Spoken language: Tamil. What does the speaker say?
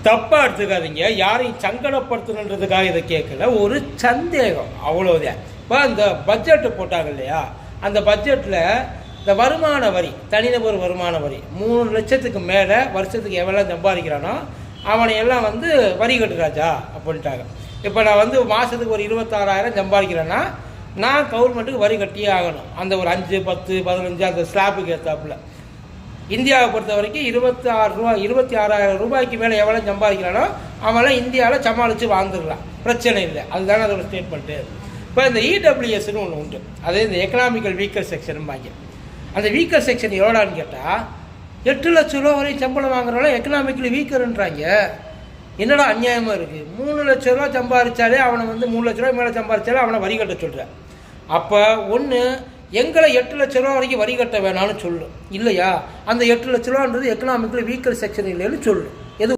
தப்பாக எடுத்துக்காதீங்க, யாரையும் சங்கடப்படுத்தணுன்றதுக்காக இதை கேட்கல, ஒரு சந்தேகம் அவ்வளோதான். இப்போ அந்த பட்ஜெட்டு போட்டாங்க இல்லையா, அந்த பட்ஜெட்டில் இந்த வருமான வரி, தனிநபர் வருமான வரி 3 லட்சத்துக்கு மேலே வருஷத்துக்கு எவ்வளோ சம்பாதிக்கிறானோ அவனை எல்லாம் வரி கட்டுறாஜா அப்படின்ட்டாங்க. இப்போ நான் மாதத்துக்கு ஒரு 26,000 சம்பாதிக்கிறேன்னா நான் கவர்மெண்ட்டுக்கு வரி கட்டியே ஆகணும். அந்த ஒரு 5, 10, 15 அந்த ஸ்லாப்புக்கு ஏற்றாப்புல. இந்தியாவை பொறுத்த வரைக்கும் 26,000 ரூபாய்க்கு மேலே எவ்வளோ சம்பாதிக்கிறானோ அவெல்லாம் இந்தியாவில் சமாளித்து வாழ்ந்துடலாம், பிரச்சனை இல்லை. அதுதானே அதோட ஸ்டேட்மெண்ட்டு. இப்போ இந்த இடபிள்யூஎஸ்ன்னு ஒன்று உண்டு, அதே இந்த எக்கனாமிக்கல் வீக்கர் செக்ஷன் பாங்க. அந்த வீக்கர் செக்ஷன் எவ்வளோன்னு கேட்டால் 8 லட்ச ரூபா வரையும் சம்பளம் வாங்குறவங்கள எக்கனாமிக்கலி வீக்கருன்றாங்க. என்னடா அநியாயமாக இருக்குது. 3 லட்ச ரூபா சம்பாதிச்சாலே அவனை 3 லட்ச ரூபா மேலே சம்பாதிச்சாலே அவனை வரி கட்ட சொல்கிறேன். அப்போ ஒன்று எங்களை 8 லட்ச ரூபா வரைக்கும் வரி கட்ட வேணான்னு சொல்லு, இல்லையா அந்த 8 லட்ச ரூபான்றது எக்கனாமிக்கலி வீக்கர் செக்ஷன் இல்லைன்னு சொல்லு.